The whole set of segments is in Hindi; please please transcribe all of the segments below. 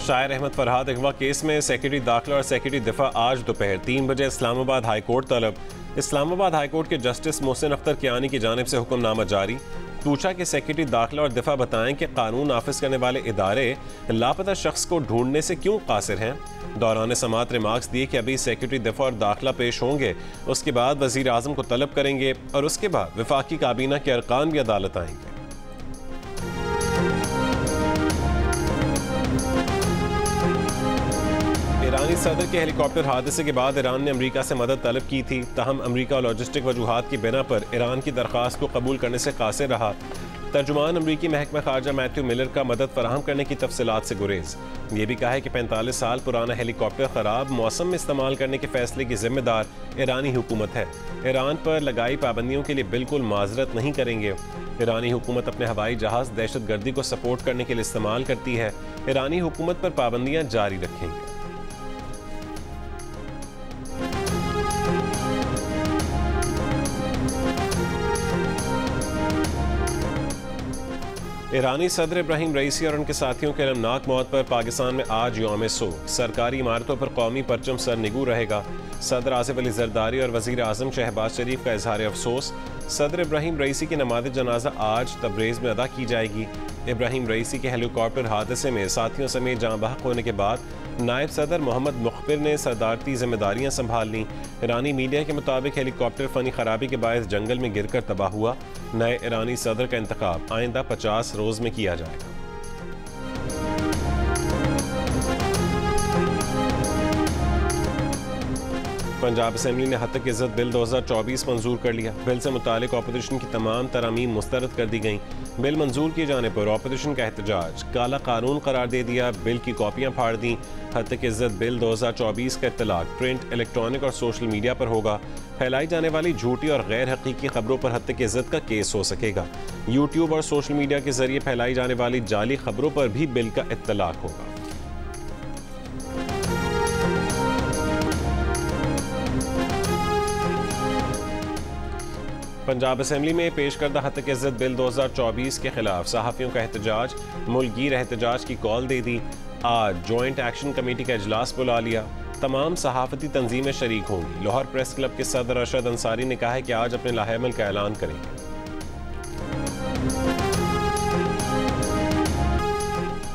शायर अहमद फरहाद अगवा केस में सेक्रेटरी दाखिला और सेक्रेटरी दिफा आज दोपहर 3 बजे इस्लामाबाद हाई कोर्ट तलब। इस्लामाबाद हाई कोर्ट के जस्टिस मोहसिन अख्तर कियानी की जानिब से हुक्मनामा जारी। पूछा कि सेक्रेटरी दाखिला और दिफा बताएं कि कानून नाफिज करने वाले इदारे लापता शख्स को ढूंढने से क्यों कासिर हैं। दौरान समाअत रिमार्क्स दिए कि अभी सेक्रेटरी दिफा और दाखिला पेश होंगे, उसके बाद वजीर आजम को तलब करेंगे और उसके बाद वफाकी काबीना के अरकान भी अदालत आएंगे। ईरानी सदर के हेलीकॉप्टर हादसे के बाद ईरान ने अमेरिका से मदद तलब की थी, तहम अमेरिका और लॉजिस्टिक वजूहात की बिना पर ईरान की दरख्वास्त को कबूल करने से कासिर रहा। तर्जुमान अमरीकी महकमा खारजा मैथ्यू मिलर का मदद फराहम करने की तफसीलात से गुरेज। ये भी कहा है कि 45 साल पुराना हेलीकॉप्टर खराब मौसम में इस्तेमाल करने के फैसले की जिम्मेदार ईरानी हुकूमत है। ईरान पर लगाई पाबंदियों के लिए बिल्कुल माजरत नहीं करेंगे। ईरानी हुकूमत अपने हवाई जहाज दहशत गर्दी को सपोर्ट करने के लिए इस्तेमाल करती है। ईरानी हुकूमत पर पाबंदियां जारी रखेंगे। ईरानी सदर इब्राहिम रईसी और उनके साथियों के अलमनाक मौत पर पाकिस्तान में आज यौम सोग। सरकारी इमारतों पर कौमी परचम सरनिगू रहेगा। सदर आसिफ अली जरदारी और वजीर आजम शहबाज शरीफ का इजहार अफसोस। सदर इब्राहिम रईसी की नमाज जनाजा आज तब्रेज़ में अदा की जाएगी। इब्राहिम रईसी के हेलीकॉप्टर हादसे में साथियों समेत जाँ बहक होने के बाद नायब सदर मोहम्मद मुखबिर ने सदारती जिम्मेदारियां संभाल लीं। ईरानी मीडिया के मुताबिक हेलीकॉप्टर फनी खराबी के बायस जंगल में गिरकर तबाह हुआ। नए ईरानी सदर का इंतखाब आइंदा 50 रोज में किया जाएगा। पंजाब असेंबली ने हद तक इज्जत बिल 2024 मंजूर कर लिया। बिल से मुतालिक ऑपोजिशन की तमाम तरामीम मुस्तरद कर दी गईं। बिल मंजूर किए जाने पर ऑपोजिशन का एहतजाज काला कानून करार दे दिया। बिल की कॉपियां फाड़ दी। हद तक इज्जत बिल 2024 का इत्तलाक प्रिंट, इलेक्ट्रॉनिक और सोशल मीडिया पर होगा। फैलाई जाने वाली झूठी और गैर हकीकी खबरों पर हद तक इज्जत का केस हो सकेगा। यूट्यूब और सोशल मीडिया के जरिए फैलाई जाने वाली जाली खबरों पर भी बिल का इत्तलाक होगा। पंजाब असेंबली में पेश करदा हद तक इज्जत बिल 2024 के खिलाफ सहाफ़ियों का एहतजाज। मुल्कगीर एहतजाज की कॉल दे दी। आज जॉइंट एक्शन कमेटी का इजलास बुला लिया। तमाम सहाफ़ती तंजीमें शरीक होंगी। लाहौर प्रेस क्लब के सदर अरशद अंसारी ने कहा है कि आज अपने लाहेमल का ऐलान करेंगे।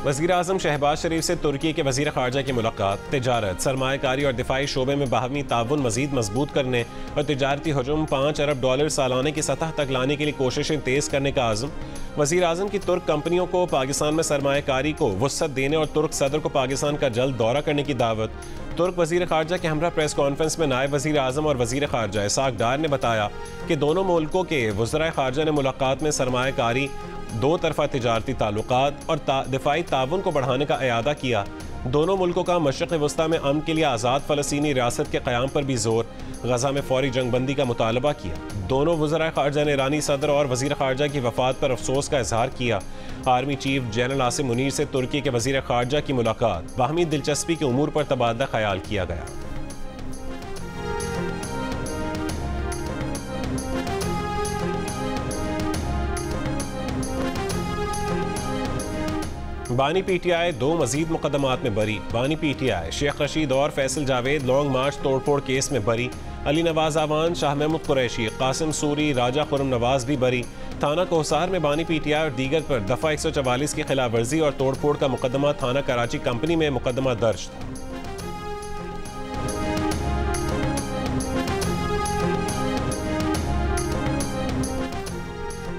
वज़ीर आज़म शहबाज शरीफ से तुर्की के वज़ीर ख़ारजा की मुलाकात। तिजारत, सरमायाकारी और दिफाई शोबे में बाहमी ताउन मज़ीद मजबूत करने और तिजारती हजूम $5 अरब सालाने की सतह तक लाने के लिए कोशिशें तेज़ करने का आज़म। वज़ीर आज़म की तुर्क कंपनियों को पाकिस्तान में सरमायाकारी को वुसअत देने और तुर्क सदर को पाकिस्तान का जल्द दौरा करने की दावत। तुर्क वज़ीर ख़ारजा के हमरा प्रेस कॉन्फ्रेंस में नायब वज़ीर आज़म और वज़ीर ख़ारजा इसाक डार ने बताया कि दोनों मुल्कों के वज़राए ख़ारजा ने मुलाकात में सरमायाकारी, दो तरफा तिजारती ताल्लुकात और दिफाई ताउन को बढ़ाने का इरादा किया। दोनों मुल्कों का मशरक़ वस्ता में अमन के लिए आज़ाद फ़लस्तीनी रियासत के क़याम पर भी जोर। गज़ा में फ़ौरी जंगबंदी का मुतालबा किया। दोनों वज़राए ख़ारजा ने ईरानी सदर और वज़ीर ख़ारजा की वफ़ात पर अफसोस का इजहार किया। Army chief general Asim Munir से तुर्की के वज़ीर ख़ारजा की मुलाकात। बाहमी दिलचस्पी के उमूर पर तबादला ख्याल किया गया। बानी पीटीआई 2 मजीद मुकदमात में बरी। बानी पीटीआई शेख रशीद और फैसल जावेद लॉन्ग मार्च तोड़फोड़ केस में बरी। अली नवाज आवान, शाह महमूद कुरैशी, कासिम सूरी, राजा खुरम नवाज भी बरी। थाना कोहसार में बानी पीटीआई और दीगर पर दफ़ा 144 की खिलाफ वर्जी और तोड़फोड़ का मुकदमा। थाना कराची कंपनी में मुकदमा दर्ज था।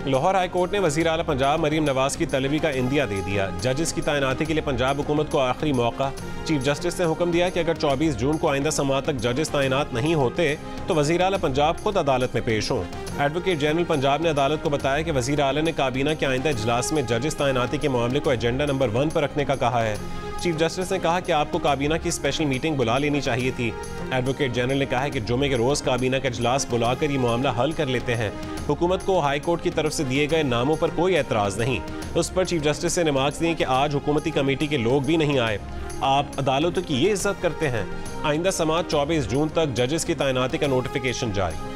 लाहौर हाई कोर्ट ने वज़ीर आला पंजाब मरीम नवाज की तलबी का इंदिया दे दिया। जजेस की तैनाती के लिए पंजाब हुकूमत को आखिरी मौका। चीफ जस्टिस ने हुक्म दिया कि अगर 24 जून को आइंदा समाअत तक जजेस तैनात नहीं होते तो वज़ीर आला पंजाब खुद अदालत में पेश हों। एडवोकेट जनरल पंजाब ने अदालत को बताया कि वज़ीर आला ने काबीना के आइंदा इजलास में जजेस तैनाती के मामले को एजेंडा नंबर 1 पर रखने का कहा है। चीफ जस्टिस ने कहा कि आपको काबीना की स्पेशल मीटिंग बुला लेनी चाहिए थी। एडवोकेट जनरल ने कहा है कि जुमे के रोज़ काबीना का इजलास बुलाकर ये मामला हल कर लेते हैं। हुकूमत को हाई कोर्ट की तरफ से दिए गए नामों पर कोई एतराज़ नहीं। उस पर चीफ जस्टिस से रिमार्क्स दिए कि आज हुकूमती कमेटी के लोग भी नहीं आए। आप अदालतों की ये इज्जत करते हैं। आइंदा समाअत 24 जून तक जजेस की तैनाती का नोटिफिकेशन जारी।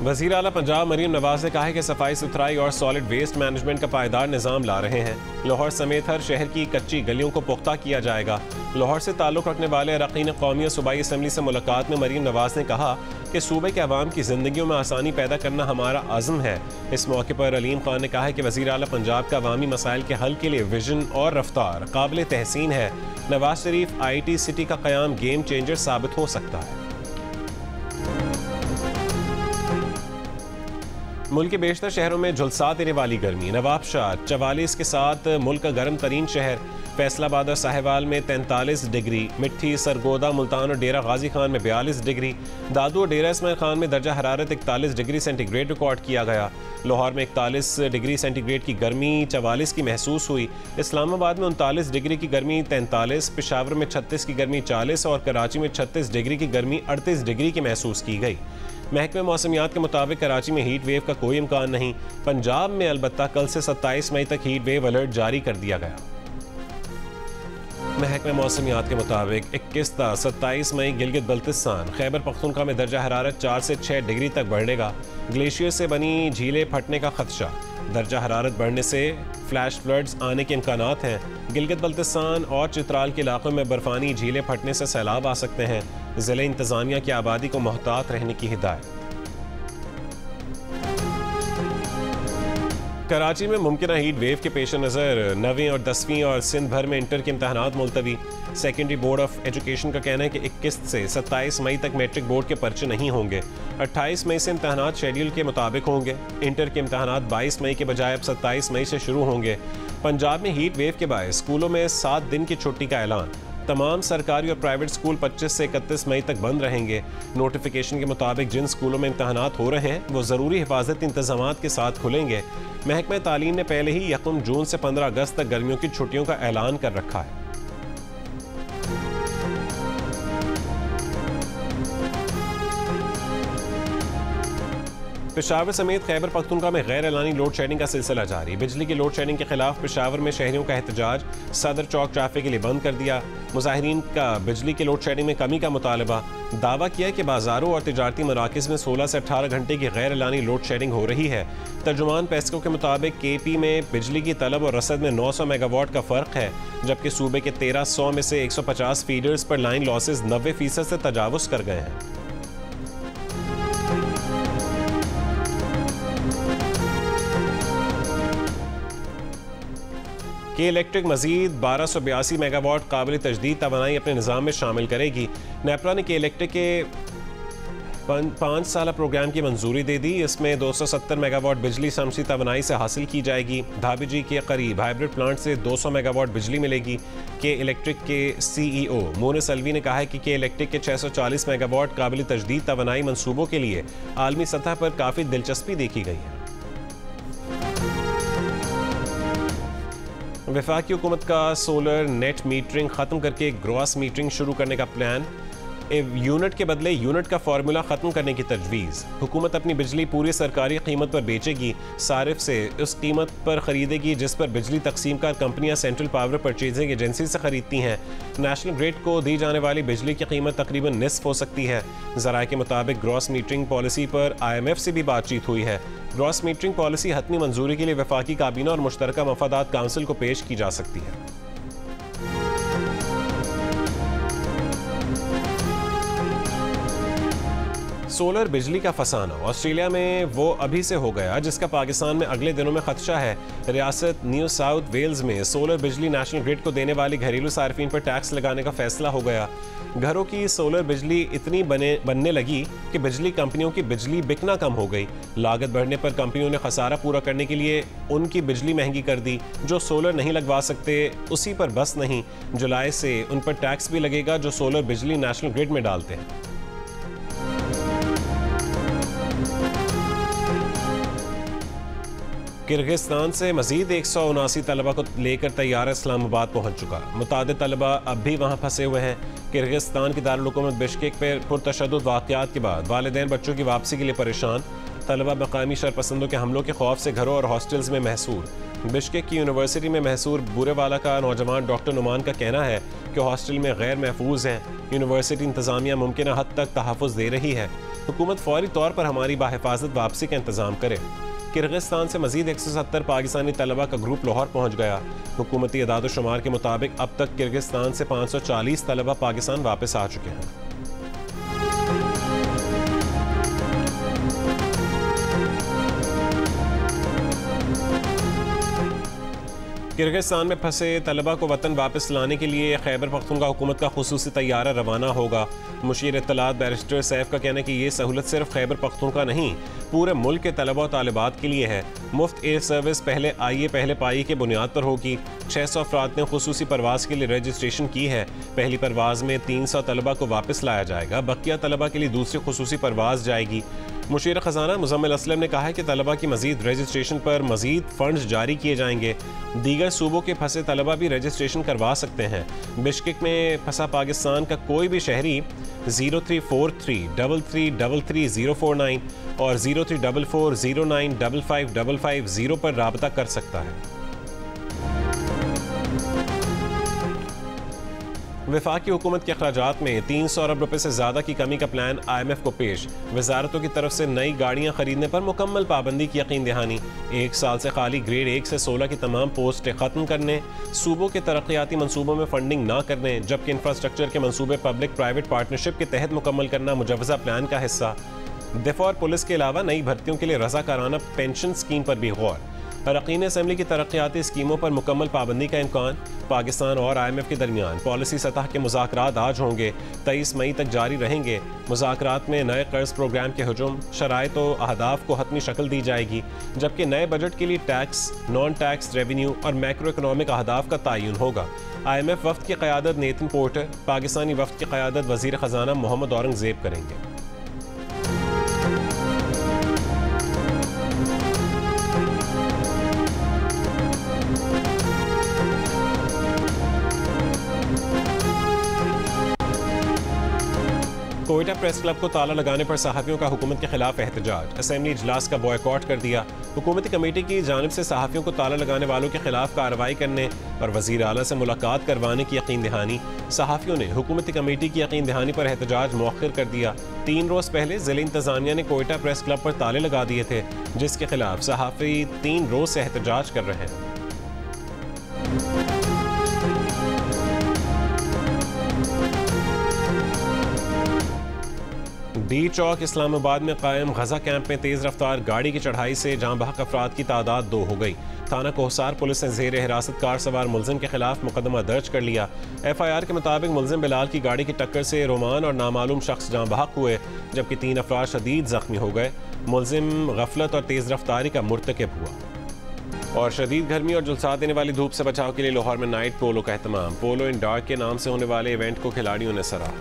वज़ीर आला पंजाब मरीम नवाज ने कहा है कि सफाई सुथराई और सॉलिड वेस्ट मैनेजमेंट का पायदार निज़ाम ला रहे हैं। लाहौर समेत हर शहर की कच्ची गलियों को पुख्ता किया जाएगा। लाहौर से ताल्लुक़ रखने वाले अरकान कौमी और सूबाई असम्बली से मुलाकात में मरीम नवाज ने कहा कि सूबे के अवाम की ज़िंदगियों में आसानी पैदा करना हमारा आज़म है। इस मौके पर अलीम खान ने कहा है कि वज़ीर आला पंजाब का अवामी मसाइल के हल के लिए विजन और रफ्तार काबिल तहसीन है। नवाज शरीफ IT सिटी का क़याम गेम चेंजर साबित हो सकता है। मुल्क के बेशतर शहरों में झुलसा देने वाली गर्मी। नवाबशाह 44 के साथ मुल्क का गर्म तरीन शहर। फैसलाबाद और साहिवाल में 43 डिग्री, मिट्टी, सरगोदा, मुल्तान और डेरा गाजी खान में 42 डिग्री, दादू और डेरा इस्माइल खान में दर्जा हरारत 41 डिग्री सेंटीग्रेड रिकॉर्ड किया गया। लाहौर में 41 डिग्री सेंटीग्रेड की गर्मी 44 की महसूस हुई। इस्लामाबाद में 39 डिग्री की गर्मी 43, पेशावर में 36 की गर्मी 40 और कराची में 36 डिग्री की गर्मी 38 डिग्री की महसूस की गई। महकमे मौसमियात के मुताबिक कराची में हीट वेव का कोई इम्कान नहीं। पंजाब में अलबत्ता कल से 27 मई तक हीट वेव अलर्ट जारी कर दिया गया। महकमे मौसमियात के मुताबिक 21 ता 27 मई गिलगित बल्तिस्तान, खैबर पख्तूनख्वा में दर्जा हरारत 4 से 6 डिग्री तक बढ़ेगा। ग्लेशियर से बनी झीलें फटने का खदशा। दर्जा हरारत बढ़ने से फ्लैश फ्लड्स आने के इम्कानात हैं। गिलगित बल्तिस्तान और चित्राल के इलाकों में बर्फानी झीलें फटने से सैलाब आ सकते हैं। ज़िले इंतज़ामिया की आबादी को मोहतात रहने की हिदायत। कराची में मुमकिन हीट वेव के पेश नज़र 9वीं और 10वीं और सिंध भर में इंटर के इम्तहानात मुलतवी। सेकेंडरी बोर्ड ऑफ एजुकेशन का कहना है कि 21 से 27 मई तक मैट्रिक बोर्ड के पर्चे नहीं होंगे। 28 मई से इम्तहानात शेड्यूल के मुताबिक होंगे। इंटर के इम्तहानात 22 मई के बजाय अब 27 मई से शुरू होंगे। पंजाब में हीट वेव के बायस स्कूलों में 7 दिन की छुट्टी का ऐलान। तमाम सरकारी और प्राइवेट स्कूल 25 से 31 मई तक बंद रहेंगे। नोटिफिकेशन के मुताबिक जिन स्कूलों में इम्तहानात हो रहे हैं वो ज़रूरी हिफाजती इंतजामात के साथ खुलेंगे। महकमा तालीम ने पहले ही 1 जून से 15 अगस्त तक गर्मियों की छुट्टियों का ऐलान कर रखा है। पेशावर समेत खैबर पख्तूनख्वा में गैर एलानी लोड शेडिंग का सिलसिला जारी। बिजली की लोड शेडिंग के खिलाफ पेशावर में शहरियों का एहतजाज। सदर चौक ट्रैफिक के लिए बंद कर दिया। मुजाहिरीन का बिजली की लोड शेडिंग में कमी का मुतालबा। दावा किया कि बाजारों और तिजारती मराकज़ में 16 से 18 घंटे की गैर एलानी लोड शेडिंग हो रही है। तर्जुमान पेस्को के मुताबिक KP में बिजली की तलब और रसद में 900 मेगावाट का फ़र्क है, जबकि सूबे के 1300 में से 150 फीडर्स पर लाइन लॉसेज 90% से तजावुज़ कर गए हैं। के इलेक्ट्रिक मजीद 1282 मेगावाट काबिल तजदीद तवानाई अपने निज़ाम में शामिल करेगी। नेपरा ने के इलेक्ट्रिक के 5 साल प्रोग्राम की मंजूरी दे दी। इसमें 270 मेगावाट बिजली शमसी तवानाई से हासिल की जाएगी। धाबीजी के करीब हाइब्रिड प्लांट से 200 मेगावाट बिजली मिलेगी। के इलेक्ट्रिक के CEO मोनिस अलवी ने कहा है कि इलेक्ट्रिक के 640 मेगावाट काबिल तजदीद तवानाई मनसूबों के लिए आलमी सतह पर काफ़ी दिलचस्पी देखी गई है। वफाकी हुकूमत का सोलर नेट मीटरिंग ख़त्म करके ग्रॉस मीटरिंग शुरू करने का प्लान। यूनिट के बदले यूनिट का फार्मूला ख़त्म करने की तजवीज़। हुकूमत अपनी बिजली पूरी सरकारी कीमत पर बेचेगी, सारिफ से उस कीमत पर ख़रीदेगी जिस पर बिजली तकसीम कार कंपनियाँ सेंट्रल पावर परचेजिंग एजेंसी से ख़रीदती हैं। नेशनल ग्रिड को दी जाने वाली बिजली की कीमत तकरीबन निस्फ हो सकती है। ज़राए के मुताबिक ग्रॉस मीटरिंग पॉलिसी पर IMF से भी बातचीत हुई है। ग्रॉस मीटरिंग पॉलिसी हतमी मंजूरी के लिए वफाकी काबीना और मुश्तरका मफादात काउंसिल को पेश की जा सकती है। सोलर बिजली का फसाना ऑस्ट्रेलिया में वो अभी से हो गया जिसका पाकिस्तान में अगले दिनों में खदशा है। रियासत न्यू साउथ वेल्स में सोलर बिजली नेशनल ग्रिड को देने वाली घरेलू सार्फिन पर टैक्स लगाने का फैसला हो गया। घरों की सोलर बिजली इतनी बनने लगी कि बिजली कंपनियों की बिजली बिकना कम हो गई। लागत बढ़ने पर कंपनियों ने खसारा पूरा करने के लिए उनकी बिजली महंगी कर दी। जो सोलर नहीं लगवा सकते उसी पर बस नहीं, जुलाई से उन पर टैक्स भी लगेगा जो सोलर बिजली नेशनल ग्रिड में डालते हैं। किर्गिस्तान से मजीद 179 तलबा को लेकर तैयार इस्लामाबाद पहुंच चुका। मुतादिद तलबा अब भी वहां फंसे हुए हैं। किर्गिस्तान की दारुल हुकूमत बिश्केक पर पुरतशद्दुद वाक़यात के बाद वालिदैन बच्चों की वापसी के लिए परेशान। तलबा मकामी शरपसंदों के हमलों के खौफ से घरों और हॉस्टल्स में महसूर। बिश्केक की यूनिवर्सिटी में महसूर बुरेवाला का नौजवान डॉक्टर नुमान का कहना है कि हॉस्टल में गैर महफूज हैं। यूनिवर्सिटी इंतज़ामिया मुमकिन हद तक तहफ़्फ़ुज़ दे रही है। हुकूमत फौरी तौर पर हमारी बाहिफाजत वापसी का इंतजाम करे। किर्गिस्तान से मजीद 170 पाकिस्तानी तलबा का ग्रुप लाहौर पहुंच गया। हुकूमती अदाद-ओ-शुमार के मुताबिक अब तक किर्गिस्तान से 540 तलबा पाकिस्तान वापस आ चुके हैं। किर्गिस्तान में फंसे तलबा को वतन वापस लाने के लिए खैबर पख्तूनख्वा हुकूमत का खुसूसी तैयारा रवाना होगा। मुशीर इत्तलात बैरिस्टर सैफ का कहना है कि ये सहूलत सिर्फ खैबर पख्तूनख्वा नहीं, पूरे मुल्क के तलबा और तालिबात के लिए है। मुफ्त एयर सर्विस पहले आइए पहले पाई के बुनियाद पर होगी। 600 अफराद ने खुसूसी परवाज के लिए रजिस्ट्रेशन की है। पहली परवाज में 300 तलबा को वापस लाया जाएगा, बकिया तलबा के लिए दूसरी खुसूसी परवाज जाएगी। मुशीर ख़जाना मुज़म्मिल असलम ने कहा है कि तलबा की मजीद रजिस्ट्रेशन पर मजीद फंड्स जारी किए जाएंगे। दीगर सूबों के फंसे तलबा भी रजिस्ट्रेशन करवा सकते हैं। बिश्केक में फंसा पाकिस्तान का कोई भी शहरी 034333333049 और 034409555550 पर राबता कर सकता है। वफाकी हुकूमत के अखराजात में 300 अरब रुपए से ज़्यादा की कमी का प्लान IMF को पेश। वजारतों की तरफ से नई गाड़ियाँ खरीदने पर मुकम्मल पाबंदी की यकीन दहानी। 1 साल से खाली ग्रेड 1 से 16 की तमाम पोस्टें ख़त्म करने, सूबों के तरक्याती मनसूबों में फंडिंग ना करने, जबकि इंफ्रास्ट्रक्चर के मनसूबे पब्लिक प्राइवेट पार्टनरशिप के तहत मुकम्मल करना मुजवज़ा प्लान का हिस्सा। दिफा और पुलिस के अलावा नई भर्तियों के लिए रज़ाकाराना पेंशन स्कीम पर भी गौर। अरकान असम्बली की तरक्याती स्कीमों पर मुकम्मल पाबंदी का इम्कान। पाकिस्तान और IMF के दरमियान पॉलिसी सतह के मुज़ाकरात आज होंगे, 23 मई तक जारी रहेंगे। मुज़ाकरात में नए कर्ज प्रोग्राम के हुजूम, शराइत और अहदाफ को हतमी शक्ल दी जाएगी, जबकि नए बजट के लिए टैक्स, नॉन टैक्स रेवेन्यू और मैक्रो इकनॉमिक अहदाफ का तयन होगा। IMF वफ्द की क़यादत नेथन पोर्टर, पाकिस्तानी वफ्द की क़यादत वज़ीर ख़जाना मोहम्मद औरंगज़ेब करेंगे। कोयटा प्रेस क्लब को ताला लगाने पर सहाफ़ियों का हुकूमत के खिलाफ एहतजाज। असेंबली इजलास का बॉयकॉट कर दिया। हुकूमती कमेटी की जानिब से सहाफ़ियों को ताला लगाने वालों के खिलाफ कार्रवाई करने और वज़ीर आला से मुलाकात करवाने की यकीन दहानी। सहाफ़ियों ने हुकूमती कमेटी की यकीन दहानी पर एहतजाज मौखर कर दिया। 3 रोज़ पहले ज़िला इंतज़ामिया ने कोयटा प्रेस क्लब पर ताले लगा दिए थे, जिसके खिलाफ सहाफ़ी 3 रोज़ से एहतजाज कर रहे हैं। डी चौक इस्लामाबाद में कायम गजा कैंप में तेज़ रफ्तार गाड़ी की चढ़ाई से जाँ बहक अफराद की तादाद 2 हो गई। थाना कोहसार पुलिस ने ज़ेर हिरासत कार सवार मुलजिम के खिलाफ मुकदमा दर्ज कर लिया। FIR के मुताबिक मुलजिम बिलाल की गाड़ी की टक्कर से रोमान और नामालूम शख्स जाँ बहक हुए, जबकि 3 अफराद शदीद जख्मी हो गए। मुलजिम गफलत और तेज़ रफ्तारी का मुर्तकिब हुआ। और शदीद गर्मी और झुलसा देने वाली धूप से बचाव के लिए लाहौर में नाइट पोलो का एहतमाम। पोलो इन डार्क के नाम से होने वाले इवेंट को खिलाड़ियों ने सराहा।